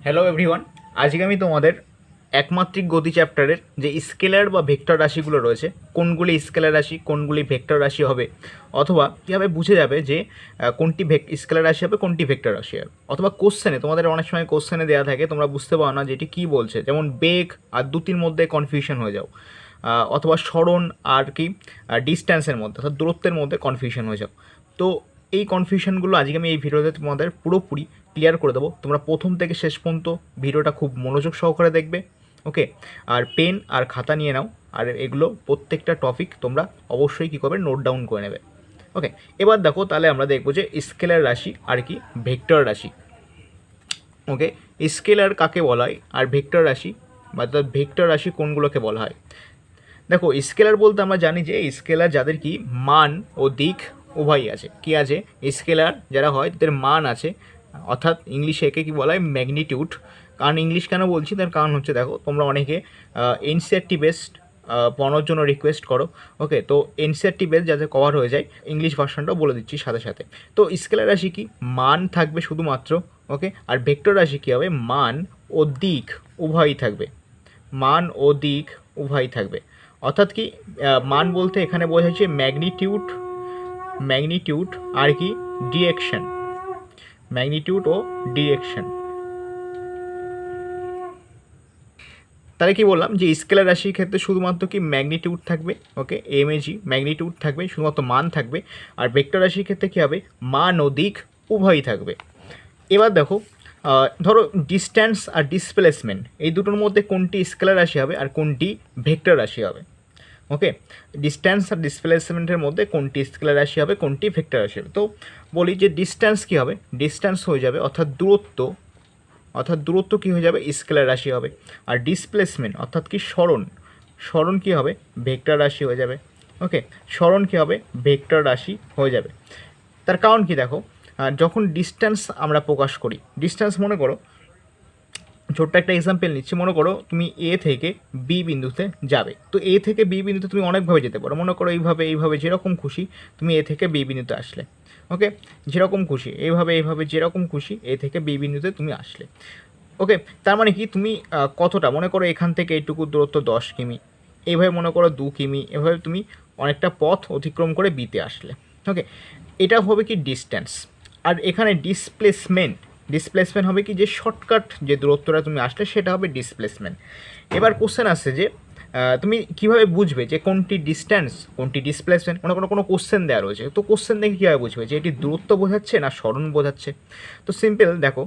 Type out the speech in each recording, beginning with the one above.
Hello everyone, আজকে আমি তোমাদের একমাত্রিক গতি চ্যাপ্টারের যে স্কেলার বা ভেক্টর রাশিগুলো রয়েছে, কোনগুলি স্কেলার রাশি কোনগুলি ভেক্টর রাশি হবে, অথবা কীভাবে বুঝে যাবে যে কোনটি স্কেলার রাশি হবে কোনটি ভেক্টর রাশি হবে, অথবা কোশ্চেনে তোমাদের অনেক সময় কোশ্চেনে দেওয়া থাকে তোমরা বুঝতে পারো না যে এটি কী বলছে, যেমন বেগ আর দুটির মধ্যে কনফিউশন হয়ে যাও, অথবা সরণ আর কি ডিস্ট্যান্সের মধ্যে অর্থাৎ দূরত্বের মধ্যে কনফিউশন হয়ে যাও। তো এই কনফিউশনগুলো আজকে আমি এই ভিডিওতে তোমাদের পুরোপুরি ক্লিয়ার করে দেবো। তোমরা প্রথম থেকে শেষ পর্যন্ত ভিডিওটা খুব মনোযোগ সহকারে দেখবে, ওকে? আর পেন আর খাতা নিয়ে নাও, আর এগুলো প্রত্যেকটা টপিক তোমরা অবশ্যই কী করবে, নোট ডাউন করে নেবে, ওকে? এবার দেখো, তাহলে আমরা দেখবো যে স্কেলার রাশি আর কি ভেক্টর রাশি, ওকে? স্কেলার কাকে বলা হয় আর ভেক্টর রাশি বা ভেক্টর রাশি কোনগুলোকে বলা হয়? দেখো, স্কেলার বলতে আমরা জানি যে স্কেলার যাদের কি মান ও দিক উভয়ই আছে। কি আছে? স্কেলার যারা হয় তাদের মান আছে, অর্থাৎ ইংলিশে একে কী বলা হয়, ম্যাগনিটিউড। কারণ ইংলিশ কেন বলছি তার কারণ হচ্ছে, দেখো তোমরা অনেকে এনসিইআরটি বেসড পড়ানোর জন্য রিকোয়েস্ট করো, ওকে? তো এনসিইআরটি বেস যাতে কভার হয়ে যায়, ইংলিশ ভার্সনটাও বলে দিচ্ছি সাথে সাথে। তো স্কেলার রাশি কি, মান থাকবে শুধুমাত্র, ওকে? আর ভেক্টর রাশি কী হবে, মান ও দিক উভয়ই থাকবে, মান ও দিক উভয়ই থাকবে। অর্থাৎ কি, মান বলতে এখানে বোঝাচ্ছে ম্যাগনিটিউড আর কি ডিরেকশন, ম্যাগনিটিউড ও ডিরেকশন। তাহলে কি বললাম যে স্কেলার রাশির ক্ষেত্রে শুধুমাত্র কি ম্যাগনিটিউড থাকবে, ওকে? এমএজি ম্যাগনিটিউড থাকবে, শুধুমাত্র মান থাকবে। আর ভেক্টর রাশির ক্ষেত্রে কী হবে, মান ও দিক উভয়ই থাকবে। এবার দেখো, ধরো ডিস্ট্যান্স আর ডিসপ্লেসমেন্ট, এই দুটোর মধ্যে কোনটি স্কেলার রাশি হবে আর কোনটি ভেক্টর রাশি হবে, ওকে? ডিস্ট্যান্স আর ডিসপ্লেসমেন্টের মধ্যে কোনটি স্কেলার রাশি হবে কোনটি ভেক্টর রাশি হবে? তো বলি যে ডিস্ট্যান্স কী হবে, ডিস্ট্যান্স হয়ে যাবে অর্থাৎ দূরত্ব কী হয়ে যাবে, স্কেলার রাশি হবে। আর ডিসপ্লেসমেন্ট অর্থাৎ কি সরণ কী হবে, ভেক্টর রাশি হয়ে যাবে, ওকে? সরণ কী হবে, ভেক্টর রাশি হয়ে যাবে। তার কারণ কি, দেখো যখন ডিস্ট্যান্স আমরা প্রকাশ করি, ডিস্ট্যান্স মনে করো, ছোট্ট একটা এক্সাম্পল নিচ্ছি, মনে করো তুমি এ থেকে বি বিন্দুতে যাবে। তো এ থেকে বি বিন্দুতে তুমি অনেকভাবে যেতে পারো, মনে করো এইভাবে যেরকম খুশি তুমি এ থেকে বি বিন্দুতে আসলে, ওকে? যেরকম খুশি এইভাবে যেরকম খুশি এ থেকে বি বিন্দুতে তুমি আসলে, ওকে? তার মানে কি, তুমি কতটা, মনে করো এখান থেকে এইটুকু দূরত্ব 10 কিমি, এইভাবে মনে করো 2 কিমি, এভাবে তুমি অনেকটা পথ অতিক্রম করে বিতে আসলে, ওকে? এটা হবে কি ডিস্ট্যান্স। আর এখানে ডিসপ্লেসমেন্ট হবে কি, যে শর্টকাট যে দূরত্বটা তুমি আসলে সেটা হবে ডিসপ্লেসমেন্ট। এবার কোশ্চেন আসছে যে তুমি কীভাবে বুঝবে যে কোনটি ডিস্ট্যান্স কোনটি ডিসপ্লেসমেন্ট, কোনো কোশ্চেন দেওয়া রয়েছে, তো কোশ্চেন দেখে কীভাবে বুঝবে যে এটি দূরত্ব বোঝাচ্ছে না সরণ বোঝাচ্ছে? তো সিম্পল, দেখো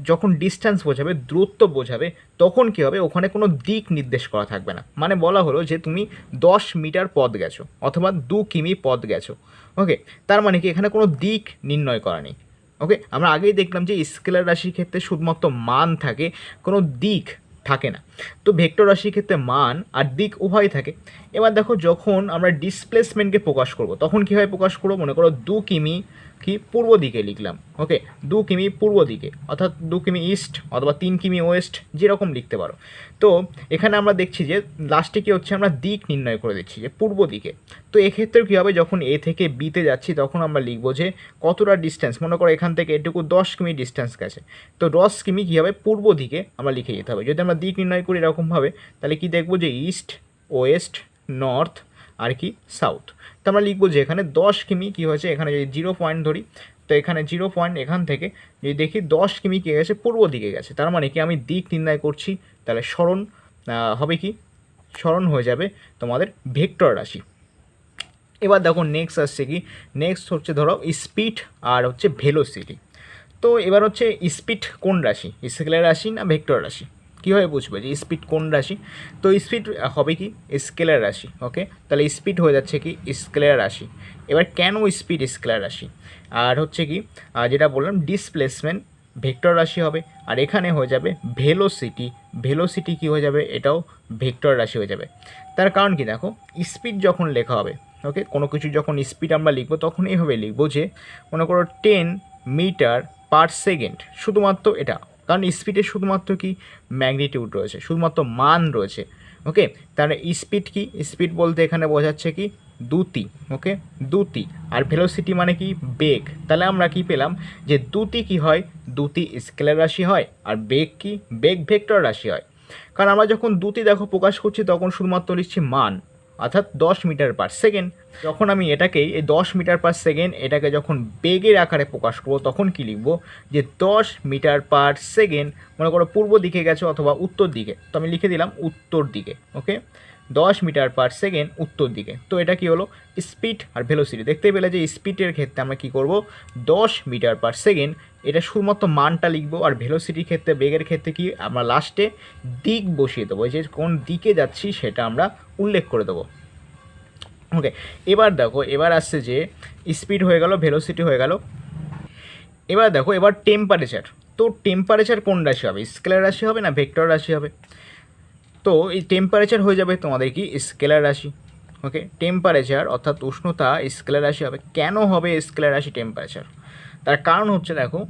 যখন ডিস্ট্যান্স বোঝাবে, দূরত্ব বোঝাবে, তখন কী হবে, ওখানে কোনো দিক নির্দেশ করা থাকবে না। মানে বলা হলো যে তুমি 10 মিটার পথ গেছো অথবা 2 কিমি পথ গেছো, ওকে? তার মানে কি, এখানে কোনো দিক নির্ণয় করা নেই, ওকে? আমরা আগেই দেখলাম যে স্কেলার রাশির ক্ষেত্রে শুধুমাত্র মান থাকে, কোনো দিক থাকে না। তো ভেক্টর রাশির ক্ষেত্রে মান আর দিক উভয় থাকে। এবার দেখো, যখন আমরা ডিসপ্লেসমেন্টকে প্রকাশ করব তখন কীভাবে প্রকাশ করবো, মনে করো 2 কিমি কি পূর্ব দিকে লিখলাম, ওকে? 2 কিমি পূর্ব দিকে, অর্থাৎ 2 কিমি ইস্ট অথবা 3 কিমি ওয়েস্ট, যেরকম লিখতে পারো। তো এখানে আমরা দেখছি যে লাস্টে কী হচ্ছে, আমরা দিক নির্ণয় করে দিচ্ছি যে পূর্ব দিকে। তো এক্ষেত্রেও কী হবে, যখন এ থেকে বিতে যাচ্ছি তখন আমরা লিখবো যে কতটা ডিস্ট্যান্স, মনে করো এখান থেকে এটুকু 10 কিমি ডিস্ট্যান্স গেছে, তো 10 কিমি কী হবে, পূর্ব দিকে আমরা লিখে যেতে হবে। যদি আমরা দিক নির্ণয় করি এরকমভাবে, তাহলে কি দেখবো যে ইস্ট, ওয়েস্ট, নর্থ আর কি সাউথ। তো আমরা লিখবো যে এখানে 10 কিমি কী হয়েছে, এখানে যদি 0 পয়েন্ট ধরি, তো এখানে 0 পয়েন্ট, এখান থেকে যদি দেখি 10 কিমি কী গেছে, পূর্ব দিকে গেছে। তার মানে কি, আমি দিক নির্ণয় করছি, তাহলে সরণ হবে কি, সরণ হয়ে যাবে তোমাদের ভেক্টর রাশি। এবার দেখো নেক্সট আসছে কি, নেক্সট হচ্ছে ধরো স্পিড আর হচ্ছে ভেলোসিটি। তো এবার হচ্ছে স্পিড কোন রাশি, স্কেলার রাশি না ভেক্টর রাশি? কীভাবে বুঝবে যে স্পিড কোন রাশি? তো স্পিড হবে কি, স্কেলার রাশি, ওকে? তাহলে স্পিড হয়ে যাচ্ছে কি স্কেলার রাশি। এবার কেন স্পিড স্কেলার রাশি? আর হচ্ছে কি, যেটা বললাম ডিসপ্লেসমেন্ট ভেক্টর রাশি হবে, আর এখানে হয়ে যাবে ভেলোসিটি কী হয়ে যাবে, এটাও ভেক্টর রাশি হয়ে যাবে। তার কারণ কি, দেখো স্পিড যখন লেখা হবে, ওকে, কোনো কিছু যখন স্পিড আমরা লিখবো তখন এইভাবে লিখবো যে মনে করো 10 মিটার পার সেকেন্ড, শুধুমাত্র এটা, কারণ স্পিডে শুধুমাত্র কি ম্যাগনিটিউড রয়েছে, শুধুমাত্র মান রয়েছে, ওকে? তাহলে স্পিড কি, স্পিড বলতে এখানে বোঝাচ্ছে কি দ্যুতি, ওকে, দ্যুতি। আর ভেলোসিটি মানে কি বেগ। তাহলে আমরা কি পেলাম যে দ্যুতি কি হয়, দ্যুতি স্কেলার রাশি হয়, আর বেগ কি, বেগ ভেক্টর রাশি হয়। কারণ আমরা যখন দ্যুতি দেখো প্রকাশ করছি তখন শুধুমাত্র লিখছি মান, অর্থাৎ 10 মিটার/সেকেন্ড। যখন আমি এটাকেই এই 10 মিটার/সেকেন্ড এটাকে যখন বেগের আকারে প্রকাশ করবো তখন কি লিখবো যে 10 মিটার/সেকেন্ড, মনে করো পূর্ব দিকে গেছে অথবা উত্তর দিকে, তো আমি লিখে দিলাম উত্তর দিকে, ওকে, 10 মিটার/সেকেন্ড উত্তর দিকে। তো এটা কি হলো স্পিড আর ভেলোসিটি। দেখতে পেলে যে স্পিডের ক্ষেত্রে আমরা কি করব 10 মিটার/সেকেন্ড, এটা শুধুমাত্র মানটা লিখবো, আর ভেলোসিটির ক্ষেত্রে বেগের ক্ষেত্রে কি আমরা লাস্টে দিক বসিয়ে দেবো, যে কোন দিকে যাচ্ছি সেটা আমরা উল্লেখ করে দেবো। ওকে, এবার দেখো এবার আসছে যে স্পিড হয়ে গেল, ভেলোসিটি হয়ে গেল। এবার দেখো এবার টেম্পারেচার। তো টেম্পারেচার কোন রাশি হবে, স্কেলার রাশি হবে না ভেক্টর রাশি হবে? তো এই টেম্পারেচার হয়ে যাবে তোমাদের কি স্কেলার রাশি। ওকে, টেম্পারেচার অর্থাৎ উষ্ণতা স্কেলার রাশি হবে। কেন হবে স্কেলার রাশি টেম্পারেচার? তার কারণ হচ্ছে দেখো,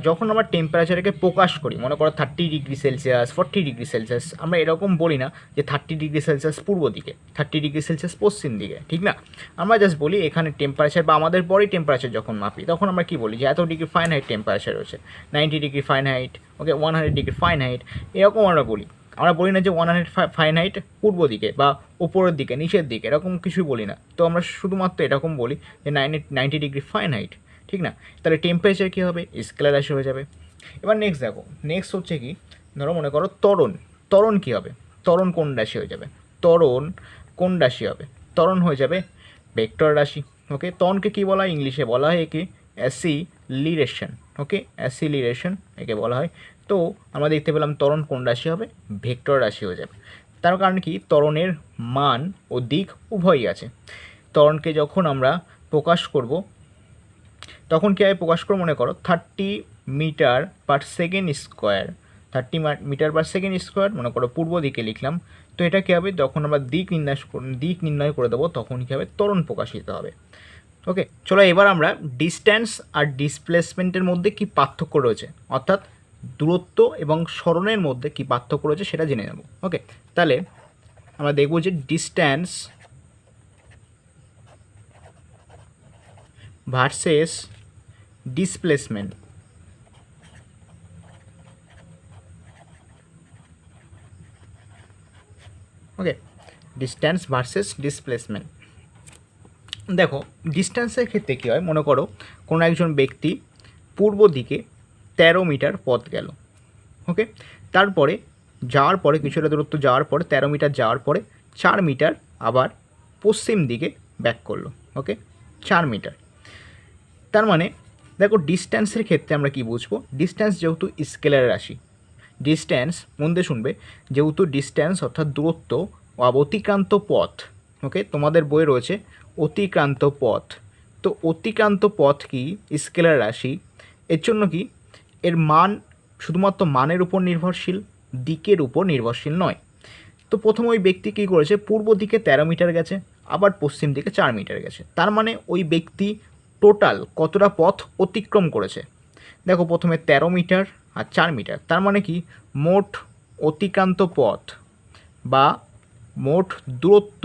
যখন আমরা টেম্পারেচারকে প্রকাশ করি, মনে করো 30°C, 40°C, আমরা এরকম বলি না যে 30°C পূর্ব দিকে, 30°C পশ্চিম দিকে, ঠিক না? আমরা জাস্ট বলি এখানে টেম্পারেচার বা আমাদের বডি টেম্পারেচার যখন মাপি তখন আমরা কি বলি যে এত ডিগ্রি ফারেনহাইট টেম্পারেচার রয়েছে, 90°F, ওকে, 100°F, এরকম আমরা বলি। আমরা বলি না যে 100°F পূর্ব দিকে বা উপরের দিকে, নিচের দিকে, এরকম কিছু বলি না। তো আমরা শুধুমাত্র এরকম বলি যে 90°F, ঠিক না? তাহলে টেম্পারেচার কী হবে, স্কেলার রাশি হয়ে যাবে। এবার নেক্সট দেখো, নেক্সট হচ্ছে কি, ধরো মনে করো ত্বরণ। ত্বরণ কী হবে, ত্বরণ কোন রাশি হয়ে যাবে, ত্বরণ কোন রাশি হবে, ত্বরণ হয়ে যাবে ভেক্টর রাশি। ওকে, ত্বরণকে কী বলা হয়, ইংলিশে বলা হয় কি অ্যাসিলিরেশন। ওকে, অ্যাসিলিরেশন একে বলা হয়। তো আমরা দেখতে পেলাম ত্বরণ কোন রাশি হবে, ভেক্টর রাশি হয়ে যাবে। তার কারণ কি, ত্বরণের মান ও দিক উভয়ই আছে। ত্বরণকে যখন আমরা প্রকাশ করব তখন কীভাবে প্রকাশ করব, মনে করো 30 মিটার/সেকেন্ড স্কোয়ার, 30 মিটার/সেকেন্ড স্কোয়ার, মনে করো পূর্ব দিকে লিখলাম। তো এটা কী হবে, যখন আমরা দিক নির্ণয় করে দেবো তখন কী হবে, ত্বরণ প্রকাশিত হবে। ওকে, চলো এবার আমরা ডিস্ট্যান্স আর ডিসপ্লেসমেন্টের মধ্যে কি পার্থক্য রয়েছে, অর্থাৎ দূরত্ব এবং সরণের মধ্যে কি পার্থক্য রয়েছে সেটা জেনে নেব। ওকে, তাহলে আমরা দেখব যে ডিস্ট্যান্স ভার্সেস ডিসপ্লেসমেন্ট। ওকে, ডিস্ট্যান্স ভার্সেস ডিসপ্লেসমেন্ট। দেখো ডিস্ট্যান্সের ক্ষেত্রে কী হয়, মনে করো কোনো একজন ব্যক্তি পূর্ব দিকে 13 মিটার পথ গেল। ওকে, তারপরে যাওয়ার পরে কিছুটা দূরত্ব যাওয়ার পরে 13 মিটার যাওয়ার পরে 4 মিটার আবার পশ্চিম দিকে ব্যাক করলো। ওকে, 4 মিটার। তার মানে দেখো ডিস্ট্যান্সের ক্ষেত্রে আমরা কি বুঝবো, ডিস্ট্যান্স যেহেতু স্কেলার রাশি, ডিস্ট্যান্স মন দিয়ে শুনবে, যেহেতু ডিস্ট্যান্স অর্থাৎ দূরত্ব ও অতিক্রান্ত পথ। ওকে, তোমাদের বইয়ে রয়েছে অতিক্রান্ত পথ। তো অতিক্রান্ত পথ কি স্কেলার রাশি, এর জন্য কি এর মান শুধুমাত্র মানের উপর নির্ভরশীল, দিকের উপর নির্ভরশীল নয়। তো প্রথমে ওই ব্যক্তি কী করেছে, পূর্ব দিকে 13 মিটার গেছে, আবার পশ্চিম দিকে 4 মিটার গেছে। তার মানে ওই ব্যক্তি টোটাল কতটা পথ অতিক্রম করেছে, দেখো প্রথমে 13 মিটার আর 4 মিটার, তার মানে কি মোট অতিক্রান্ত পথ বা মোট দূরত্ব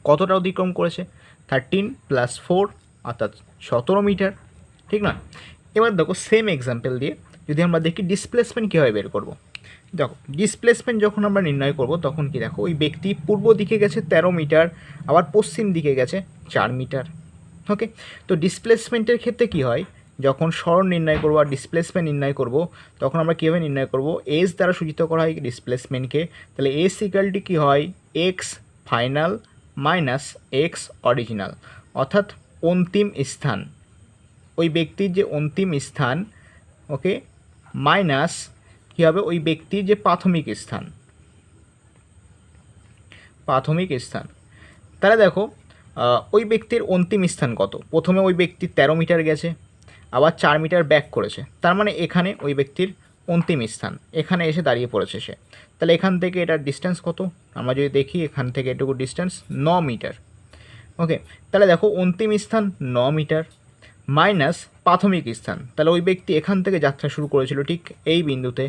কতটা অতিক্রম করেছে, 13 + 4 অর্থাৎ 17 মিটার, ঠিক না? এবার দেখো সেম এক্সাম্পল দিয়ে যদি আমরা দেখি ডিসপ্লেসমেন্ট কীভাবে বের করব। দেখো ডিসপ্লেসমেন্ট যখন আমরা নির্ণয় করব তখন কি, দেখো ওই ব্যক্তি পূর্ব দিকে গেছে 13 মিটার, আবার পশ্চিম দিকে গেছে 4 মিটার। ওকে, তো ডিসপ্লেসমেন্টের ক্ষেত্রে কি হয়, যখন সরণ নির্ণয় করবো আর ডিসপ্লেসমেন্ট নির্ণয় করব তখন আমরা কীভাবে নির্ণয় করব, এস দ্বারা সূচিত করা হয় ডিসপ্লেসমেন্টকে। তাহলে এস ইকুয়ালটি কী হয়, x final minus x original, অর্থাৎ অন্তিম স্থান, ওই ব্যক্তির যে অন্তিম স্থান, ওকে, মাইনাস কী হবে, ওই ব্যক্তির যে প্রাথমিক স্থান, প্রাথমিক স্থান। তাহলে দেখো ওই ব্যক্তির অন্তিম স্থান কত, প্রথমে ওই ব্যক্তি 13 মিটার গেছে, আবার 4 মিটার ব্যাক করেছে, তার মানে এখানে ওই ব্যক্তির অন্তিম স্থান এখানে এসে দাঁড়িয়ে পড়েছে সে। তাহলে এখান থেকে এটার ডিস্টেন্স কত, আমরা যদি দেখি এখান থেকে এটুকু ডিস্টেন্স 9 মিটার। ওকে, তাহলে দেখো অন্তিম স্থান 9 মিটার মাইনাস প্রাথমিক স্থান, তাহলে ওই ব্যক্তি এখান থেকে যাত্রা শুরু করেছিল ঠিক এই বিন্দুতে,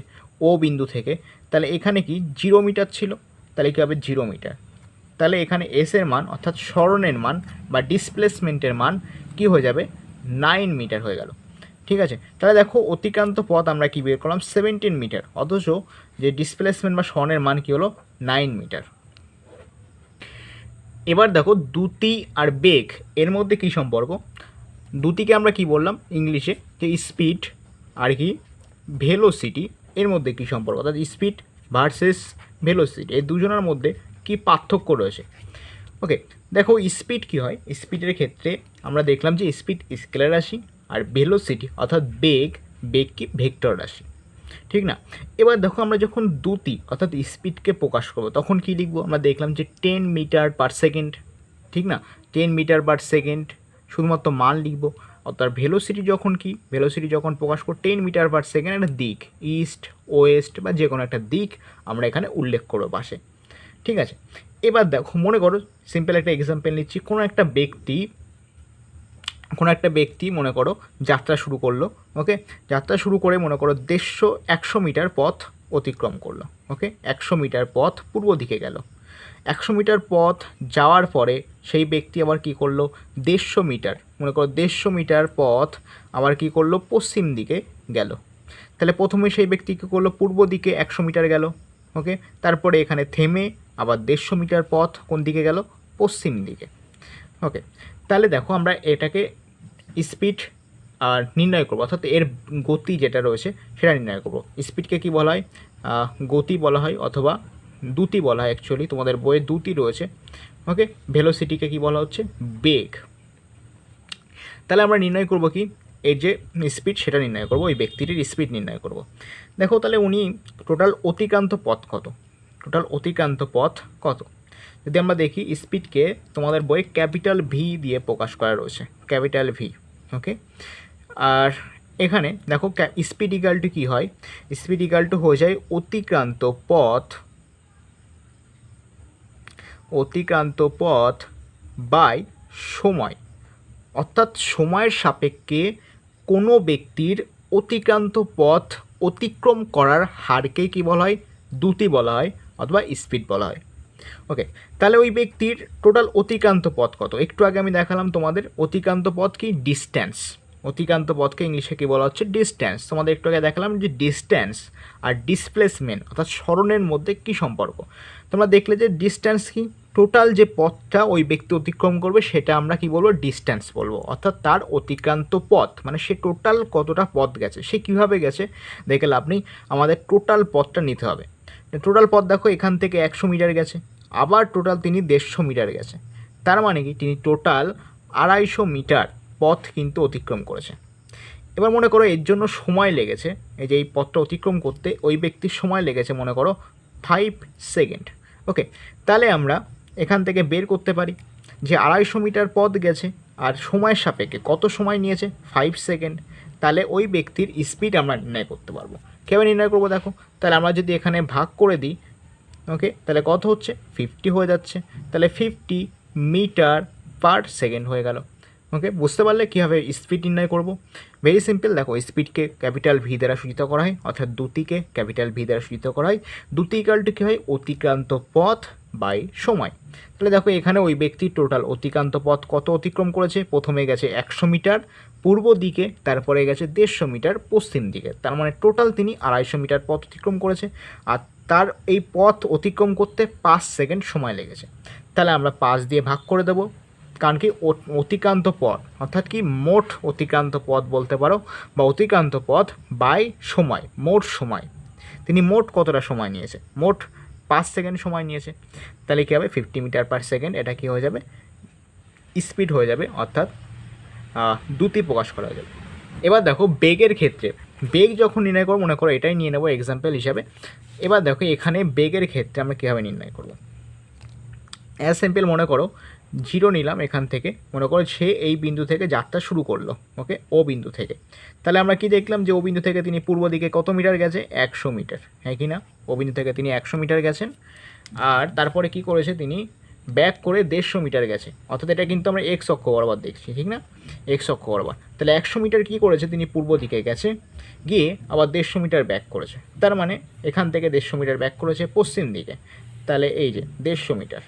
ও বিন্দু থেকে, তাহলে এখানে কি 0 মিটার ছিল, তাহলে কী হবে 0 মিটার। তাহলে এখানে এস এর মান অর্থাৎ সরণের মান বা ডিসপ্লেসমেন্টের মান কি হয়ে যাবে 9 মিটার হয়ে গেল। ঠিক আছে, তাহলে দেখো অতিক্রান্ত পথ আমরা কি বের করলাম 17 মিটার, অথচ যে ডিসপ্লেসমেন্ট বা সরণের মান কি হলো 9 মিটার। এবার দেখো দ্যুতি আর বেগ এর মধ্যে কি সম্পর্ক। দ্যুতিকে আমরা কি বললাম ইংলিশে যে স্পিড আর কি ভেলোসিটি, এর মধ্যে কি সম্পর্ক অর্থাৎ স্পিড ভার্সেস ভেলোসিটি, এই দুজনের মধ্যে কি পার্থক্য রয়েছে। ওকে, দেখো স্পিড কি হয়, স্পিডের ক্ষেত্রে আমরা দেখলাম যে স্পিড স্কেলার রাশি আর ভেলোসিটি অর্থাৎ বেগ কি ভেক্টর রাশি, ঠিক না। এবার দেখো আমরা যখন দ্যুতি অর্থাৎ স্পিডকে প্রকাশ করবো তখন কি লিখবো, আমরা দেখলাম যে 10 মিটার পার সেকেন্ড, ঠিক না, 10 মিটার পার সেকেন্ড শুধুমাত্র মান লিখবো। অর্থাৎ ভেলোসিটি যখন কি, ভেলোসিটি যখন প্রকাশ করবো 10 মিটার পার সেকেন্ড একটা দিক, ইস্ট ওয়েস্ট বা যে কোনো একটা দিক আমরা এখানে উল্লেখ করবো পাশে, ঠিক আছে। এবার দেখো মনে করো সিম্পল একটা এক্সাম্পল নিচ্ছি, কোনো একটা ব্যক্তি মনে করো যাত্রা শুরু করলো। ওকে, যাত্রা শুরু করে মনে করো 150 মিটার পথ অতিক্রম করলো। ওকে, 100 মিটার পথ পূর্ব দিকে গেল, 100 মিটার পথ যাওয়ার পরে সেই ব্যক্তি আবার কি করলো 150 মিটার, মনে করো 150 মিটার পথ আবার কি করলো পশ্চিম দিকে গেল। তাহলে প্রথমে সেই ব্যক্তি কী করলো পূর্ব দিকে 100 মিটার গেল। ওকে, তারপরে এখানে থেমে আবার 150 মিটার পথ কোন দিকে গেল পশ্চিম দিকে। ওকে, তাহলে দেখো আমরা এটাকে স্পিড আর নির্ণয় করবো, অর্থাৎ এর গতি যেটা রয়েছে সেটা নির্ণয় করবো। স্পিডকে কি বলা হয় গতি বলা হয় অথবা দ্যুতি বলা হয়, অ্যাকচুয়ালি তোমাদের বইয়ে দ্যুতি রয়েছে। ওকে, ভেলোসিটিকে কি বলা হচ্ছে বেগ। তাহলে আমরা নির্ণয় করব কি এর যে স্পিড সেটা নির্ণয় করব, ওই ব্যক্তিটির স্পিড নির্ণয় করব। দেখো তাহলে উনি টোটাল অতিক্রান্ত পথ কত, যদি আমরা দেখি স্পিডকে তোমাদের বইয়ে ক্যাপিটাল ভি দিয়ে প্রকাশ করা রয়েছে, ক্যাপিটাল ভি। ওকে, আর এখানে দেখো স্পিড ইকাল টু কী হয়, স্পিড ইকাল টু হয়ে যায় অতিক্রান্ত পথ বাই সময়, অর্থাৎ সময়ের সাপেক্ষে কোনো ব্যক্তির অতিক্রান্ত পথ অতিক্রম করার হারকে কী বলা হয় দ্যুতি বলা হয় অথবা স্পিড বলা হয়। ওকে, তাহলে ওই ব্যক্তির টোটাল অতিক্রান্ত পথ কত, একটু আগে আমি দেখালাম তোমাদের অতিক্রান্ত পথ কি ডিস্ট্যান্স, অতিক্রান্ত পথকে ইংলিশে কী বলা হচ্ছে ডিস্ট্যান্স। তোমাদের একটু আগে দেখালাম যে ডিস্ট্যান্স আর ডিসপ্লেসমেন্ট অর্থাৎ সরণের মধ্যে কী সম্পর্ক। তোমরা দেখলে যে ডিস্ট্যান্স কি, টোটাল যে পথটা ওই ব্যক্তি অতিক্রম করবে সেটা আমরা কি বলবো ডিস্ট্যান্স বলবো, অর্থাৎ তার অতিক্রান্ত পথ মানে সে টোটাল কতটা পথ গেছে, সে কীভাবে গেছে দেখে লাভ নেই, আমাদের টোটাল পথটা নিতে হবে। টোটাল পথ দেখো এখান থেকে 100 মিটার গেছে, আবার টোটাল তিনি 150 মিটার গেছে, তার মানে কি তিনি টোটাল 250 মিটার পথ কিন্তু অতিক্রম করেছে। এবার মনে করো এর জন্য সময় লেগেছে, এই যে এই পথটা অতিক্রম করতে ওই ব্যক্তির সময় লেগেছে মনে করো 5 সেকেন্ড। ওকে, তাহলে আমরা এখান থেকে বের করতে পারি যে 250 মিটার পথ গেছে আর সময়ের সাপেক্ষে কত সময় নিয়েছে 5 সেকেন্ড, তাহলে ওই ব্যক্তির স্পিড আমরা নির্ণয় করতে পারবো। কীভাবে নির্ণয় করবো দেখো, তাহলে আমরা যদি এখানে ভাগ করে দিই, ওকে, তাহলে কত হচ্ছে 50 হয়ে যাচ্ছে, তাহলে 50 মিটার পার সেকেন্ড হয়ে গেল। ওকে, বুঝতে পারলে কীভাবে স্পিড নির্ণয় করব, ভেরি সিম্পল। দেখো স্পিডকে ক্যাপিটাল ভি দ্বারা সূচিত করা হয়, অর্থাৎ দ্যুতিকে ক্যাপিটাল ভি দ্বারা সূচিত করা হয়। দ্যুতি ইকাল টু কী হয় অতিক্রান্ত পথ বাই সময়। তাহলে দেখো এখানে ওই ব্যক্তির টোটাল অতিক্রান্ত পথ কত অতিক্রম করেছে, প্রথমে গেছে 100 মিটার পূর্ব দিকে, তারপরে গেছে 150 মিটার পশ্চিম দিকে, তার মানে টোটাল তিনি 250 মিটার পথ অতিক্রম করেছে আর তার এই পথ অতিক্রম করতে 5 সেকেন্ড সময় লেগেছে। তাহলে আমরা 5 দিয়ে ভাগ করে দেবো, কারণ কি অতিক্রান্ত পথ অর্থাৎ কি মোট অতিক্রান্ত পথ বলতে পারো বা অতিক্রান্ত পথ বাই সময়, মোট সময় তিনি মোট কতটা সময় নিয়েছে, মোট 5 সেকেন্ড সময় নিয়েছে। তাহলে কী হবে 50 মিটার পার সেকেন্ড, এটা কী হয়ে যাবে স্পিড হয়ে যাবে, অর্থাৎ দ্যুতি প্রকাশ করা যাবে। এবার দেখো বেগের ক্ষেত্রে, বেগ যখন নির্ণয় করবো মনে করো এটাই নিয়ে নেবো এক্সাম্পল হিসাবে। এবার দেখো এখানে বেগের ক্ষেত্রে আমরা কীভাবে নির্ণয় করবো, অ্যাজ সিম্পল মনে করো 0 নিলাম, এখান থেকে মনে করো সে এই বিন্দু থেকে যাত্রা শুরু করলো। ওকে, ও বিন্দু থেকে, তাহলে আমরা কি দেখলাম যে ও বিন্দু থেকে তিনি পূর্ব দিকে কত মিটার গেছে 100 মিটার, হ্যাঁ কি না, ও বিন্দু থেকে তিনি 100 মিটার গেছেন আর তারপরে কি করেছে তিনি ব্যাক করে 150 মিটার গেছে, অর্থাৎ এটা কিন্তু আমরা এক্স অক্ষ বরাবর দেখছি, ঠিক না, এক্স অক্ষ বরাবর। তাহলে 100 মিটার কী করেছে তিনি পূর্ব দিকে গেছে, গিয়ে আবার 150 মিটার ব্যাক করেছে, তার মানে এখান থেকে 150 মিটার ব্যাক করেছে পশ্চিম দিকে, তাহলে এই যে 150 মিটার,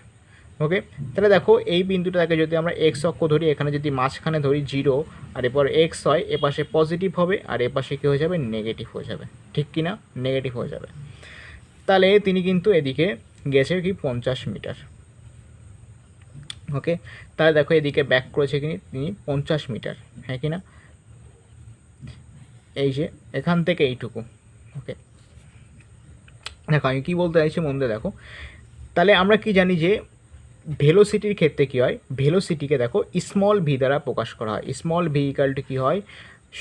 ওকে, তাহলে দেখো এই বিন্দুটাকে যদি আমরা এক্স অক্ষ ধরি, এখানে যদি মাঝখানে ধরি 0 আর এরপর এক্স হয়, এপাশে পজিটিভ হবে আর এপাশে কী হয়ে যাবে, নেগেটিভ হয়ে যাবে, ঠিক কি না, নেগেটিভ হয়ে যাবে। তাহলে তিনি কিন্তু এদিকে গেছে কি 50 মিটার। ওকে, তাহলে দেখো এদিকে ব্যাক করেছে কি তিনি 50 মিটার, হ্যাঁ কি না, এই যে এখান থেকে এইটুকু। ওকে, দেখো আমি কী বলতে চাইছি মন দিয়ে দেখো। তাহলে আমরা কি জানি যে ভেলোসিটির ক্ষেত্রে কী হয়, ভেলোসিটিকে দেখো স্মল ভি দ্বারা প্রকাশ করা হয়। স্মল ভি ইকালটি কী হয়,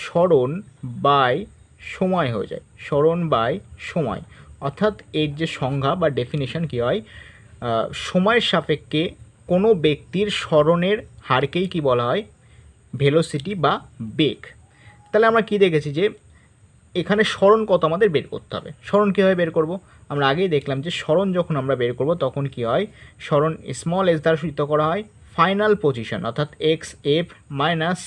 সরণ বাই সময় হয়ে যায়, সরণ বাই সময়। অর্থাৎ এর যে সংজ্ঞা বা ডেফিনেশন কী হয়, সময়ের সাপেক্ষে কোনো ব্যক্তির সরণের হারকেই কি বলা হয়, ভেলোসিটি বা বেগ। তাহলে আমরা কি দেখেছি যে এখানে সরণ কত আমাদের বের করতে হবে। সরণ কীভাবে বের করব, আমরা আগেই দেখলাম যে সরণ যখন আমরা বের করব তখন কি হয়, সরণ স্মল এস দ্বারা সূচিত করা হয় ফাইনাল পজিশন, অর্থাৎ এক্স এফ মাইনাস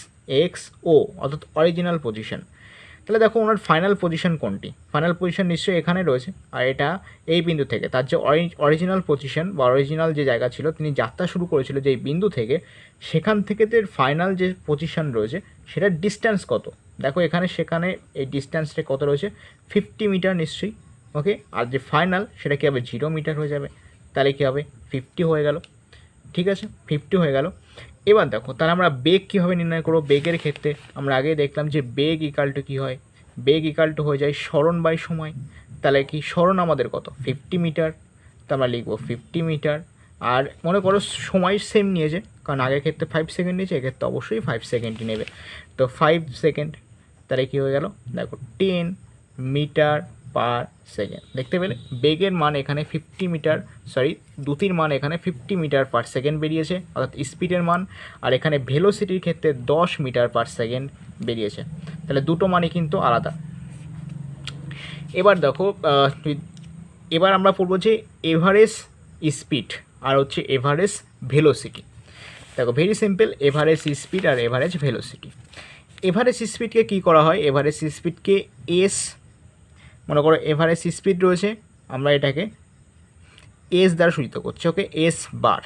এক্স ও, অর্থাৎ অরিজিনাল পজিশন। তাহলে দেখো ওনার ফাইনাল পজিশন কোনটি, ফাইনাল পজিশন নিশ্চয়ই এখানে রয়েছে, আর এটা এই বিন্দু থেকে তার যে অরিজিনাল পজিশন বা অরিজিনাল যে জায়গা ছিল, তিনি যাত্রা শুরু করেছিল যে বিন্দু থেকে, সেখান থেকে যে ফাইনাল যে পজিশন রয়েছে সেটার ডিস্ট্যান্স কত। দেখো এখানে সেখানে এই ডিস্ট্যান্সটা কত রয়েছে, 50 মিটার নিশ্চয়ই। ওকে, আর যে ফাইনাল সেটা কী হবে, 0 মিটার হয়ে যাবে, তাহলে কী হবে 50 হয়ে গেল, ঠিক আছে 50 হয়ে গেল। এবার দেখো তাহলে আমরা বেগ কীভাবে নির্ণয় করবো, বেগের ক্ষেত্রে আমরা আগেই দেখলাম যে বেগ ইকাল টু কী হয়, বেগ ইকাল টু হয়ে যায় সরণ বাই সময়। তাহলে কি সরণ আমাদের কত, 50 মিটার, তো আমরা লিখবো 50 মিটার। আর মনে করো সময় সেম নিয়েছে, কারণ আগের ক্ষেত্রে 5 সেকেন্ড নিয়েছে, এক্ষেত্রে অবশ্যই 5 সেকেন্ডই নেবে, তো 5 সেকেন্ড। তাহলে কী হয়ে গেল, দেখো 10 মিটার পার সেকেন্ড। দেখতে পেলে বেগের মান এখানে 50 মিটার, সরি দ্রুতির মান এখানে 50 মিটার পার সেকেন্ড বেরিয়েছে, অর্থাৎ স্পিডের মান, আর এখানে ভেলোসিটির ক্ষেত্রে 10 মিটার পার সেকেন্ড বেরিয়েছে। তাহলে দুটো মানই কিন্তু আলাদা। এবার দেখো এবার আমরা পড়বো যে এভারেজ স্পিড আর হচ্ছে এভারেজ ভেলোসিটি। দেখো ভেরি সিম্পল, এভারেজ স্পিড আর এভারেজ ভেলোসিটি। এভারেজ স্পিডকে কী করা হয়, এভারেজ স্পিডকে এস, মনে করো এভারেজ স্পিড রয়েছে, আমরা এটাকে এস দ্বারা সূচিত করছি। ওকে, এস বার,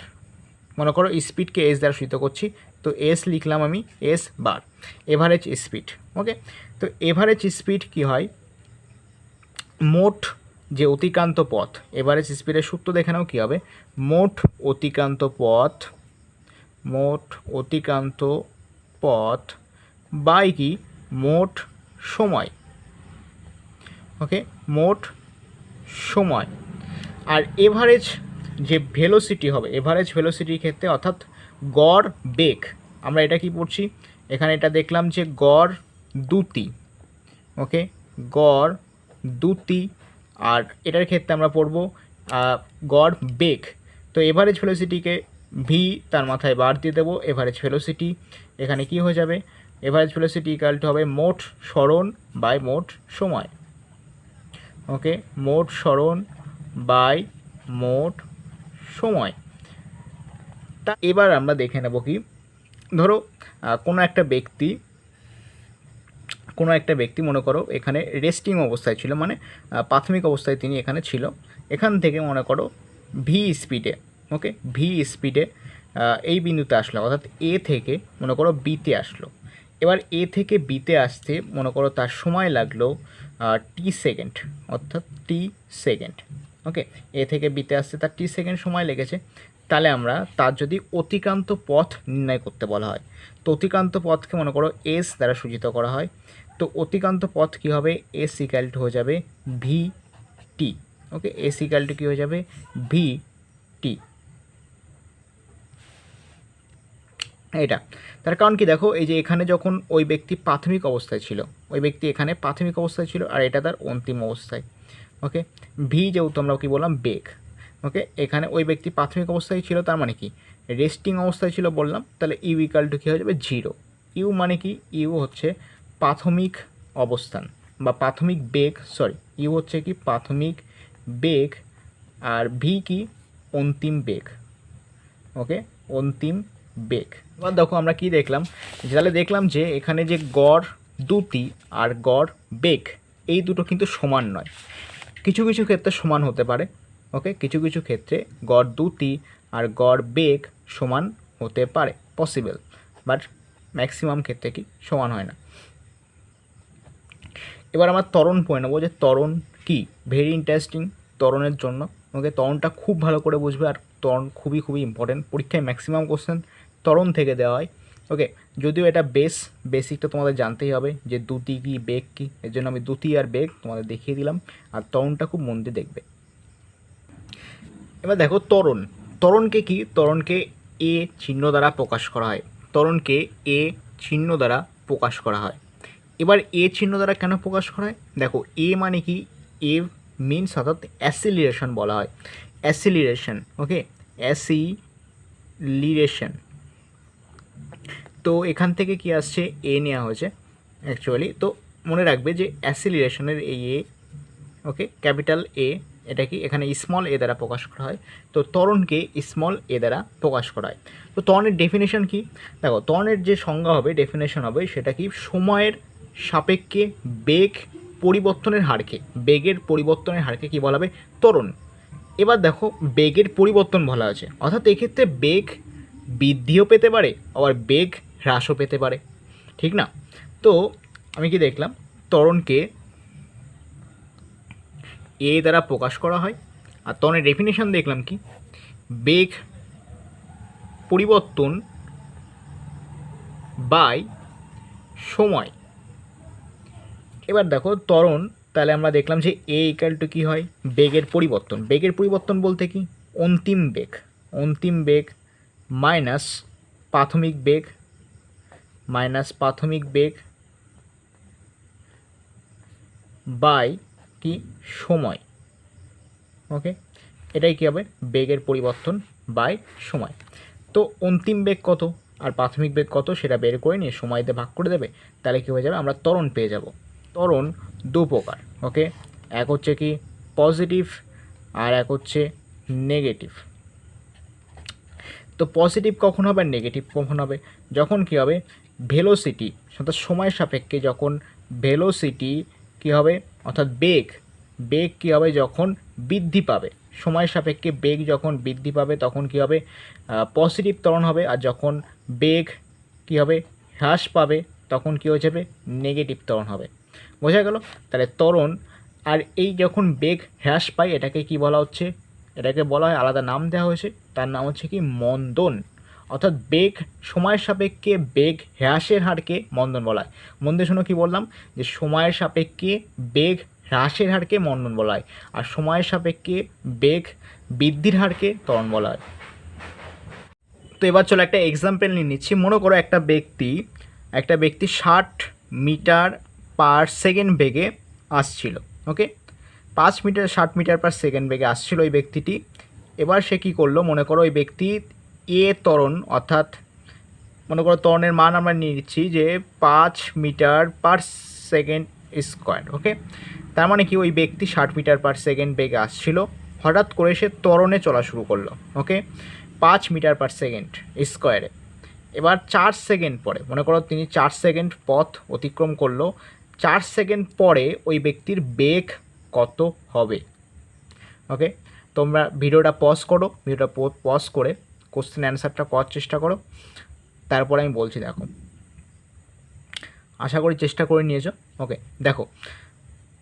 মনে করো স্পিডকে এস দ্বারা সূচিত করছি, তো এস লিখলাম আমি, এস বার এভারেজ স্পিড। ওকে, তো এভারেজ স্পিড কি হয়, মোট যে অতিক্রান্ত পথ, এভারেজ স্পিডের সূত্র দেখে নাও কী হবে, মোট অতিক্রান্ত পথ, মোট অতিক্রান্ত পথ বাই কি, মোট সময়। ওকে, মোট সময়। আর এভারেজ যে ভেলোসিটি হবে, এভারেজ ভেলোসিটির ক্ষেত্রে অর্থাৎ গড় বেগ, আমরা এটা কি পড়ছি, এখানে এটা দেখলাম যে গড় দ্রুতি। ওকে, গড় দ্রুতি, আর এটার ক্ষেত্রে আমরা পড়ব গড় বেগ। তো এভারেজ ভেলোসিটিকে ভি তার মাথায় বার দিয়ে দেবো, এভারেজ ভেলোসিটি এখানে কি হয়ে যাবে, এভারেজ ভেলোসিটি ইকুয়াল টু হবে মোট সরণ বাই মোট সময়। ওকে, মোট সরণ বাই মোট সময়। তা এবার আমরা দেখে নেব কি, ধরো কোনো একটা ব্যক্তি মনে করো এখানে রেস্টিং অবস্থায় ছিল, মানে প্রাথমিক অবস্থায় তিনি এখানে ছিল, এখান থেকে মনে করো ভি স্পিডে, ওকে ভি স্পিডে এই বিন্দুতে আসলো, অর্থাৎ এ থেকে মনে করো বিতে আসলো। এবার এ থেকে বিতে আসতে মনে করো তার সময় লাগলো টি সেকেন্ড, অর্থাৎ টি সেকেন্ড। ওকে, এ থেকে বিতে আসতে তার টি সেকেন্ড সময় লেগেছে। তাহলে আমরা তার যদি অতিক্রান্ত পথ নির্ণয় করতে বলা হয়, তো অতিক্রান্ত পথকে মনে করো এস দ্বারা সূচিত করা হয়। তো অতিক্রান্ত পথ কী হবে, এস ইকুয়াল টু হয়ে যাবে V T. Okay, S equal to কী হয়ে যাবে, ভি টি। এটা তার কারণ কি, দেখো এই যে এখানে যখন ওই ব্যক্তি প্রাথমিক অবস্থায় ছিল, ওই ব্যক্তি এখানে প্রাথমিক অবস্থায় ছিল, আর এটা তার অন্তিম অবস্থায়। ওকে, ভি যেহেতু আমরা কি বললাম, বেগ। ওকে, এখানে ওই ব্যক্তি প্রাথমিক অবস্থায় ছিল, তার মানে কি রেস্টিং অবস্থায় ছিল বললাম, তাহলে ইউ ইকাল টু কী হয়ে যাবে, 0। ইউ মানে কি, ইউ হচ্ছে প্রাথমিক অবস্থান বা প্রাথমিক বেগ, সরি ইউ হচ্ছে কি প্রাথমিক বেগ, আর ভি কি অন্তিম বেগ। ওকে, অন্তিম বেগ। এবার দেখো আমরা কি দেখলাম, তাহলে দেখলাম যে এখানে যে গড় দ্রুতি আর গড় বেগ এই দুটো কিন্তু সমান নয়, কিছু কিছু ক্ষেত্রে সমান হতে পারে। ওকে, কিছু কিছু ক্ষেত্রে গড় দ্রুতি আর গড় বেগ সমান হতে পারে, পসিবল, বাট ম্যাক্সিমাম ক্ষেত্রে কি সমান হয় না। এবার আমার ত্বরণ পড়ে নেবো যে ত্বরণ কি, ভেরি ইন্টারেস্টিং ত্বরণের জন্য। ওকে, ত্বরণটা খুব ভালো করে বুঝবে, আর ত্বরণ খুবই খুবই ইম্পর্টেন্ট, পরীক্ষায় ম্যাক্সিমাম কোশ্চেন ত্বরণ থেকে দেওয়া হয়। ওকে, যদিও এটা বেসিকটা তোমাদের জানতেই হবে যে দ্যুতি কি বেগ কি, এর জন্য আমি দ্যুতি আর বেগ তোমাদের দেখিয়ে দিলাম, আর ত্বরণটা খুব মন দিয়ে দেখবে। এবার দেখো ত্বরণকে কি, ত্বরণকে এ চিহ্ন দ্বারা প্রকাশ করা হয়, ত্বরণকে এ চিহ্ন দ্বারা প্রকাশ করা হয়। এবার এ চিহ্ন দ্বারা কেন প্রকাশ করা হয়, দেখো এ মানে কি, এ মিনস অর্থাৎ অ্যাসিলিরেশন বলা হয়, অ্যাসিলিরেশন। ওকে, অ্যাসিলিরেশন, তো এখান থেকে কি আসছে, এ নেওয়া হয়েছে অ্যাকচুয়ালি। তো মনে রাখবে যে অ্যাসিলিরেশনের এই এ, ওকে, ক্যাপিটাল এ, এটা কি এখানে স্মল এ দ্বারা প্রকাশ করা হয়, তো ত্বরণকে স্মল এ দ্বারা প্রকাশ করা হয়। তো ত্বরণের ডেফিনেশন কি, দেখো ত্বরণের যে সংজ্ঞা হবে, ডেফিনেশন হবে, সেটা কি, সময়ের সাপেক্ষে বেগ পরিবর্তনের হারকে, বেগের পরিবর্তনের হারকে কি বলা হবে, ত্বরণ। এবার দেখো বেগের পরিবর্তন বলা আছে, অর্থাৎ এক্ষেত্রে বেগ বৃদ্ধিও পেতে পারে, আবার বেগ হ্রাসও পেতে পারে, ঠিক না। তো আমি কি দেখলাম, ত্বরণকে এ দ্বারা প্রকাশ করা হয়, আর ত্বরণের ডেফিনেশন দেখলাম কি, বেগ পরিবর্তন বাই সময়। এবার দেখো ত্বরণ, তাহলে আমরা দেখলাম যে এ ইকাল টু কী হয়, বেগের পরিবর্তন। বেগের পরিবর্তন বলতে কি, অন্তিম বেগ মাইনাস প্রাথমিক বেগ বাই কি সময়। ওকে, এটাই কী হবে, বেগের পরিবর্তন বাই সময়। তো অন্তিম বেগ কত আর প্রাথমিক বেগ কত সেটা বের করে নিয়ে সময় দিয়ে ভাগ করে দেবে, তাহলে কী হয়ে যাবে, আমরা ত্বরণ পেয়ে যাব। ত্বরণ দু প্রকার, ওকে, এক হচ্ছে কি পজিটিভ আর এক হচ্ছে নেগেটিভ। তো পজিটিভ কখন হবে আর নেগেটিভ কখন হবে, যখন কী হবে, ভেলোসিটি অর্থাৎ সময়ের সাপেক্ষে যখন ভেলোসিটি কী হবে, অর্থাৎ বেগ কী হবে, যখন বৃদ্ধি পাবে, সময়ের সাপেক্ষে বেগ যখন বৃদ্ধি পাবে তখন কী হবে, পজিটিভ ত্বরণ হবে, আর যখন বেগ কী হবে, হ্রাস পাবে, তখন কী হয়ে যাবে, নেগেটিভ ত্বরণ হবে। বোঝা গেল, তাহলে ত্বরণ, আর এই যখন বেগ হ্রাস পায় এটাকে কি বলা হচ্ছে, এটাকে বলা হয়, আলাদা নাম দেওয়া হয়েছে, তার নাম হচ্ছে কি মন্দন। অর্থাৎ বেগ সময়ের সাপেক্ষে বেগ হ্রাসের হারকে মন্দন বলা হয়। মন দিয়ে শোনো কী বললাম, যে সময়ের সাপেক্ষে বেগ হ্রাসের হারকে মন্দন বলা হয়, আর সময়ের সাপেক্ষে বেগ বৃদ্ধির হারকে ত্বরণ বলা হয়। তো এবার চলো একটা এক্সাম্পল নিয়ে নিচ্ছি। মনে করো একটা ব্যক্তি 60 মিটার পার সেকেন্ড বেগে আসছিল, ওকে, 60 মিটার পার সেকেন্ড বেগে আসছিল ওই ব্যক্তিটি। এবার সে কী করলো, মনে করো ওই ব্যক্তি এ ত্বরণ, অর্থাৎ মনে করো ত্বরণের মান আমরা নিয়ে নিচ্ছি যে 5 মিটার পার সেকেন্ড স্কোয়ার। ওকে, তার মানে কি, ওই ব্যক্তি 60 মিটার পার সেকেন্ড বেগে আসছিল, হঠাৎ করে সে ত্বরণে চলা শুরু করলো, ওকে, 5 মিটার পার সেকেন্ড স্কোয়ারে। এবার 4 সেকেন্ড পরে, মনে করো তিনি 4 সেকেন্ড পথ অতিক্রম করলো, 4 সেকেন্ড পরে ওই ব্যক্তির বেগ কত হবে। ওকে, তোমরা ভিডিওটা পজ করে কোশ্চেন অ্যান্সারটা করার চেষ্টা করো, তারপরে আমি বলছি। দেখো, আশা করি চেষ্টা করে নিয়েছো। ওকে, দেখো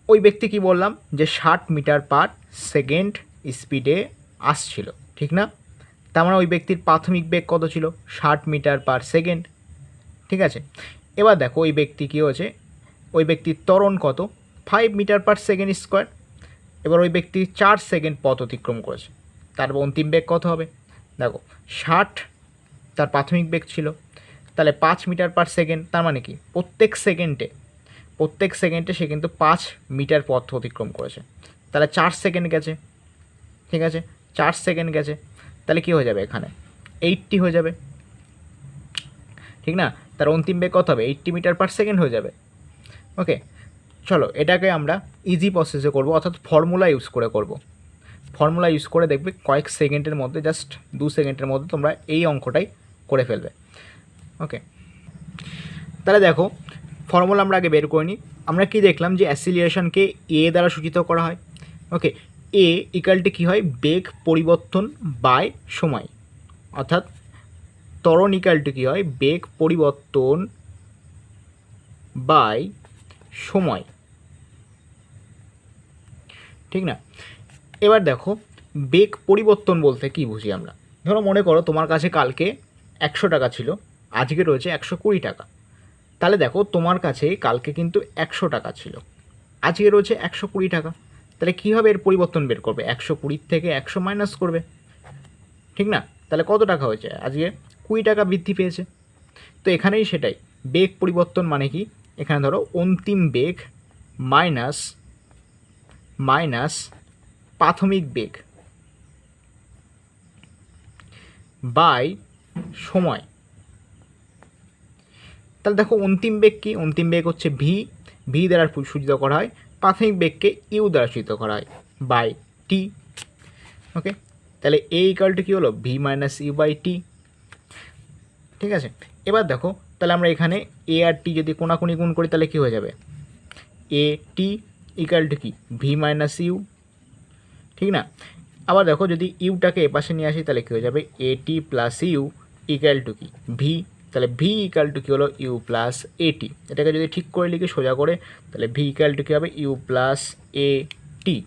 ওই ব্যক্তি কি বললাম, যে 60 মিটার পার সেকেন্ড স্পিডে আসছিল, ঠিক না। তার মানে ওই ব্যক্তির প্রাথমিক বেগ কত ছিল, 60 মিটার পার সেকেন্ড, ঠিক আছে। এবার দেখো ওই ব্যক্তি কী হয়েছে, ওই ব্যক্তির ত্বরণ কত, 5 মিটার পার সেকেন্ড স্কোয়ার। এবার ওই ব্যক্তি 4 সেকেন্ড পথ অতিক্রম করেছে, তার অন্তিম বেগ কত হবে, দেখো 60 তার প্রাথমিক বেগ ছিল, তাহলে 5 মিটার পার সেকেন্ড, তার মানে কি প্রত্যেক সেকেন্ডে সে কিন্তু 5 মিটার পথ অতিক্রম করেছে, তাহলে 4 সেকেন্ড গেছে, ঠিক আছে, 4 সেকেন্ড গেছে, তাহলে কী হয়ে যাবে, এখানে 80 হয়ে যাবে, ঠিক না। তার অন্তিম বেগ কত হবে, 80 মিটার পার সেকেন্ড হয়ে যাবে। ওকে, চলো এটাকে আমরা ইজি প্রসেসে করব, অর্থাৎ ফর্মুলা ইউজ করে দেখবে কয়েক সেকেন্ডের মধ্যে, জাস্ট 2 সেকেন্ডের মধ্যে তোমরা এই অঙ্কটাই করে ফেলবে। ওকে, তাহলে দেখো ফর্মুলা আমরা আগে বের করে নিই। আমরা কি দেখলাম, যে অ্যাসিলিয়েশনকে এ দ্বারা সূচিত করা হয়। ওকে, এ ইকাল টু কী হয়, বেগ পরিবর্তন বাই সময়। অর্থাৎ ত্বরণ ইকুয়াল টু কী হয়, বেগ পরিবর্তন বাই সময়, ঠিক না? এবার দেখো বেগ পরিবর্তন বলতে কি বুঝি আমরা। ধরো মনে করো তোমার কাছে কালকে 100 টাকা ছিল, আজকে রয়েছে 120 টাকা। তাহলে দেখো তোমার কাছে কালকে কিন্তু 100 টাকা ছিল, আজকে রয়েছে 120 টাকা। তাহলে কীভাবে এর পরিবর্তন বের করবে, 120 থেকে 100 মাইনাস করবে, ঠিক না? তাহলে কত টাকা হয়েছে, আজকে 20 টাকা বৃদ্ধি পেয়েছে। তো এখানেই সেটাই, বেগ পরিবর্তন মানে কি, এখানে ধরো অন্তিম বেগ মাইনাস প্রাথমিক বেগ বাই সময়। তাহলে দেখো অন্তিম বেগ কি, অন্তিম বেগ হচ্ছে ভি দ্বারা সূচিত করা হয়, প্রাথমিক বেগকে ইউ দ্বারা সূচিত করা হয় বাই টি। ওকে, তাহলে এ ইকুয়াল টু কী হলো, V minus you by T, ঠিক আছে? এবার দেখো তাহলে আমরা এখানে এ আর টি যদি কোনাকুনি গুণ করি তাহলে কী হয়ে যাবে, এ টি ইকুয়াল টু কি, ভি মাইনাস ইউ, ঠিক না? আবার দেখো যদি ইউটাকে এপাশে নিয়ে আসি তাহলে কী হয়ে যাবে, এ টি প্লাস ইউ ইকুয়াল টু কি, ভি। তাহলে ভি ইকুয়াল টু কী হলো, ইউ প্লাস এ টি। এটাকে যদি ঠিক করে লিখি সোজা করে, তাহলে ভি ইকুয়াল টু কী হবে, ইউ প্লাস এ টি।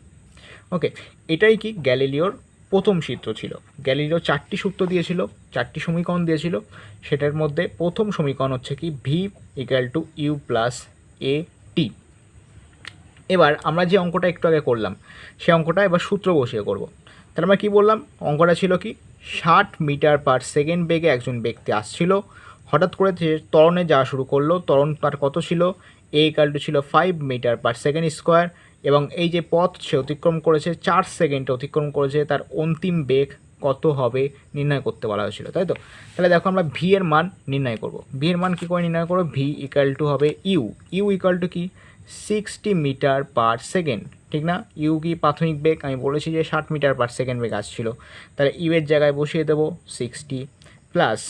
ওকে, এটাই কি গ্যালিলিওর প্রথম সূত্র ছিল। গ্যালিলিও 4টি সূত্র দিয়েছিল, 4টি সমীকরণ দিয়েছিল, সেটার মধ্যে প্রথম সমীকরণ হচ্ছে কি V equal to U plus A T. এবার আমরা যে অঙ্কটা একটু আগে করলাম সেই অঙ্কটা এবার সূত্র বসিয়ে করব। তাহলে আমরা কী বললাম, অঙ্কটা ছিল কি 60 মিটার পার সেকেন্ড বেগে একজন ব্যক্তি আসছিল, হঠাৎ করে ত্বরণে যাওয়া শুরু করলো। ত্বরণ তার কত ছিল, এ ইকুয়াল টু ছিল 5 মিটার পার সেকেন্ড স্কোয়ার, এবং এই যে পথ সে অতিক্রম করেছে 4 সেকেন্ডে অতিক্রম করেছে, তার অন্তিম বেগ কত হবে নির্ণয় করতে বলা হয়েছিল, তাই তো? তাহলে দেখো আমরা ভি এর মান নির্ণয় করব। ভি এর মান কী করে নির্ণয় করবো, ভি ইকুয়াল টু হবে ইউ ইকুয়াল টু কি 60 মিটার পার সেকেন্ড, ঠিক না? ইউ কি প্রাথমিক বেগ, আমি বলেছি যে 60 মিটার পার সেকেন্ড বেগ আসছিল, তাহলে ইউ এর জায়গায় বসিয়ে দেবো 60 প্লাস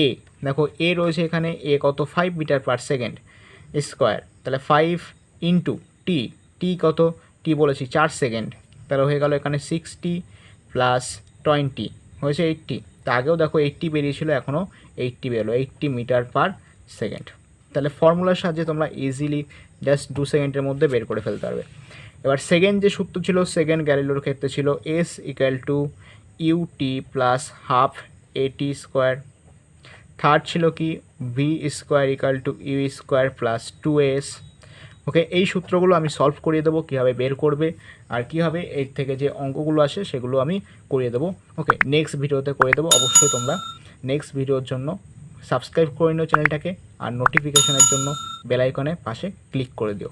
এ, দেখো এ রয়েছে এখানে, এ কত 5 মিটার পার সেকেন্ড স্কোয়ার, তাহলে 5 ইন্টু টি কত, টি বলেছি 4 সেকেন্ড, তাহলে হয়ে গেল এখানে 60 প্লাস 20 হয়েছে 80। তা আগেও দেখো 80 বেরিয়েছিল, এখনও 80 বেরোলো, 80 মিটার পার সেকেন্ড। তাহলে ফর্মুলার সাহায্যে তোমরা ইজিলি জাস্ট 2 সেকেন্ডের মধ্যে বের করে ফেলতে পারবে। এবার সেকেন্ড যে সূত্র ছিল, সেকেন্ড গ্যালিলিওর ক্ষেত্রে ছিল s equal to u t plus half a t square. Third ছিল কি v square equal to u square plus 2s। Okay, এই সূত্রগুলো আমি সলভ করিয়ে দেবো কীভাবে বের করবে আর কীভাবে এর থেকে যে অঙ্কগুলো আসে সেগুলো আমি করিয়ে দেবো। ওকে, নেক্সট ভিডিওতে করে দেবো। অবশ্যই তোমরা নেক্সট ভিডিওর জন্য সাবস্ক্রাইব করে নিও চ্যানেলটাকে, আর নোটিফিকেশনের জন্য বেল আইকনে পাশে ক্লিক করে দিও।